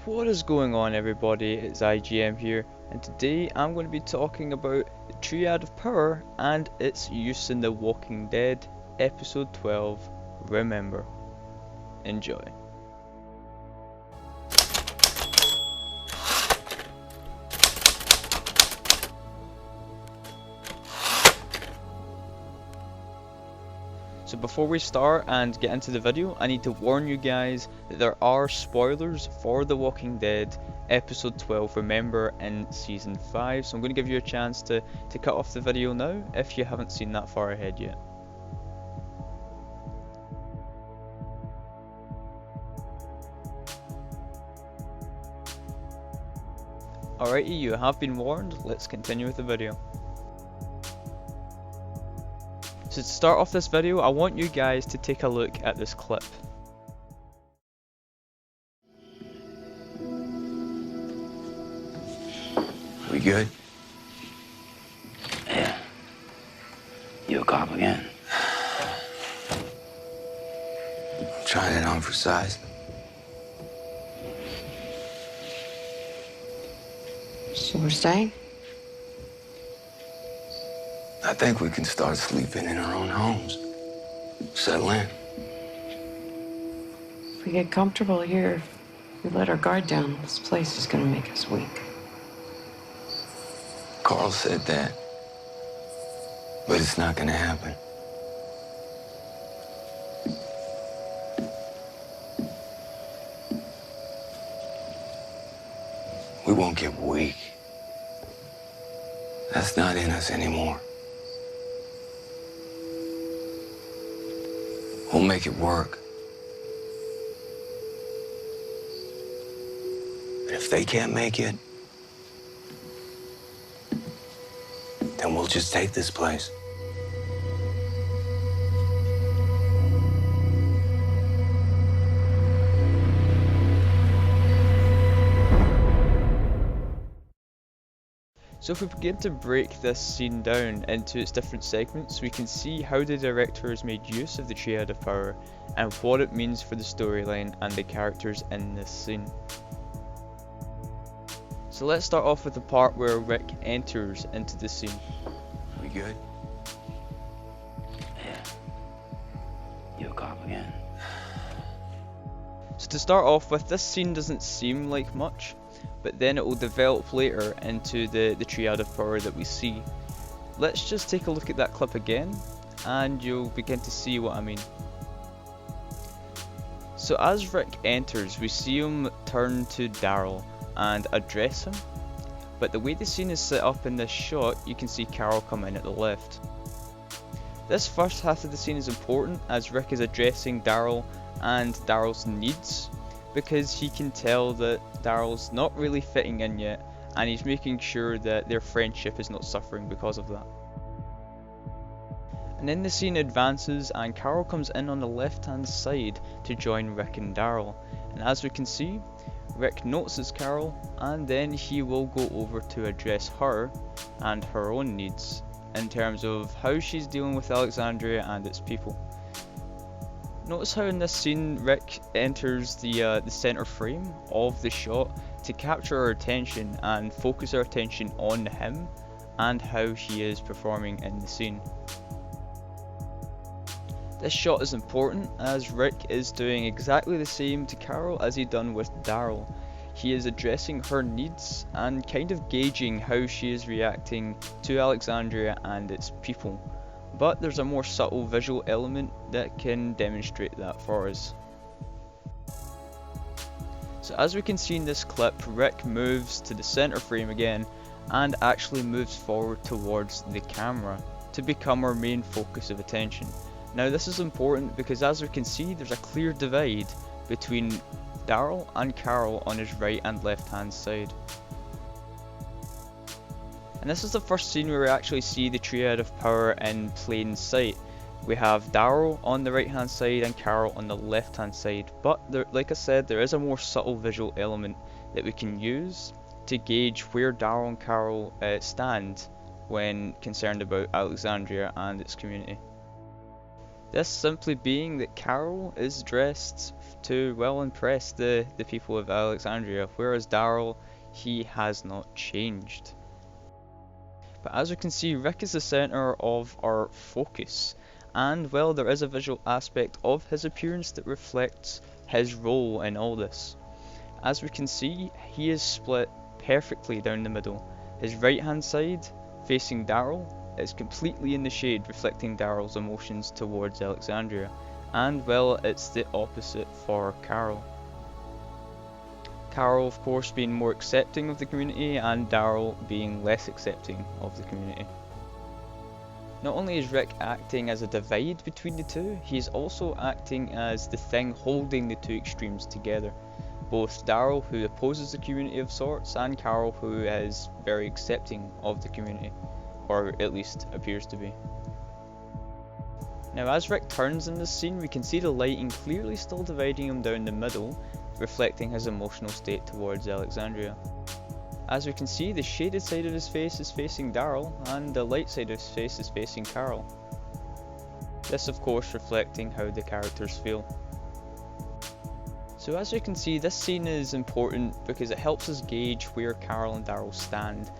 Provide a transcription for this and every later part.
What is going on, everybody? It's IGM here, and today I'm going to be talking about the Triad of Power and its use in The Walking Dead, Episode 12, Remember. Enjoy. So before we start and get into the video, I need to warn you guys that there are spoilers for The Walking Dead episode 12 Remember in season 5, so I'm going to give you a chance to cut off the video now if you haven't seen that far ahead yet. Alrighty, you have been warned, let's continue with the video. So to start off this video, I want you guys to take a look at this clip. We good? Yeah. You a cop again? Trying it on for size. So we're staying? I think we can start sleeping in our own homes. Settle in. If we get comfortable here, we let our guard down, this place is gonna make us weak. Carl said that. But it's not gonna happen. We won't get weak. That's not in us anymore. We'll make it work. And if they can't make it, then we'll just take this place. So if we begin to break this scene down into its different segments, we can see how the director has made use of the Triad of Power and what it means for the storyline and the characters in this scene. So let's start off with the part where Rick enters into the scene. We good? Yeah. You a cop again? So to start off with, this scene doesn't seem like much, but then it will develop later into the Triad of Power that we see. Let's just take a look at that clip again and you'll begin to see what I mean. So as Rick enters, we see him turn to Daryl and address him, but the way the scene is set up in this shot, you can see Carol come in at the left. This first half of the scene is important as Rick is addressing Daryl and Daryl's needs, because he can tell that Daryl's not really fitting in yet, and he's making sure that their friendship is not suffering because of that. And then the scene advances and Carol comes in on the left hand side to join Rick and Daryl, and as we can see, Rick notices Carol and then he will go over to address her and her own needs in terms of how she's dealing with Alexandria and its people. Notice how in this scene Rick enters the center frame of the shot to capture our attention and focus our attention on him and how he is performing in the scene. This shot is important as Rick is doing exactly the same to Carol as he done with Daryl. He is addressing her needs and kind of gauging how she is reacting to Alexandria and its people. But there's a more subtle visual element that can demonstrate that for us. So as we can see in this clip, Rick moves to the center frame again and actually moves forward towards the camera to become our main focus of attention. Now this is important because as we can see, there's a clear divide between Daryl and Carol on his right and left hand side. And this is the first scene where we actually see the Triad of Power in plain sight. We have Daryl on the right hand side and Carol on the left hand side, but there, like I said, there is a more subtle visual element that we can use to gauge where Daryl and Carol stand when concerned about Alexandria and its community. This simply being that Carol is dressed to well impress the people of Alexandria, whereas Daryl, he has not changed. But as we can see, Rick is the centre of our focus, and well, there is a visual aspect of his appearance that reflects his role in all this. As we can see, he is split perfectly down the middle. His right hand side, facing Daryl, is completely in the shade, reflecting Daryl's emotions towards Alexandria, and well, it's the opposite for Carol. Carol, of course, being more accepting of the community, and Daryl being less accepting of the community. Not only is Rick acting as a divide between the two, he is also acting as the thing holding the two extremes together. Both Daryl, who opposes the community of sorts, and Carol, who is very accepting of the community, or at least appears to be. Now as Rick turns in this scene, we can see the lighting clearly still dividing him down the middle, reflecting his emotional state towards Alexandria. As we can see, the shaded side of his face is facing Daryl, and the light side of his face is facing Carol. This of course reflecting how the characters feel. So as we can see, this scene is important because it helps us gauge where Carol and Daryl stand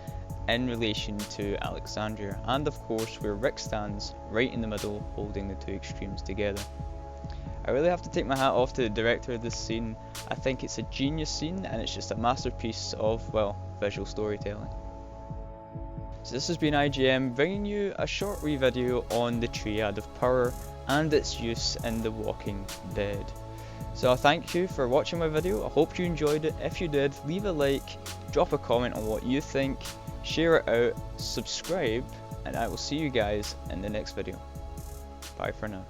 in relation to Alexandria, and of course where Rick stands, right in the middle, holding the two extremes together. I really have to take my hat off to the director of this scene. I think it's a genius scene, and it's just a masterpiece of, well, visual storytelling. So this has been IGM bringing you a short wee video on the Triad of Power and its use in The Walking Dead. So I thank you for watching my video. I hope you enjoyed it. If you did, leave a like, drop a comment on what you think, share it out, subscribe, and I will see you guys in the next video. Bye for now.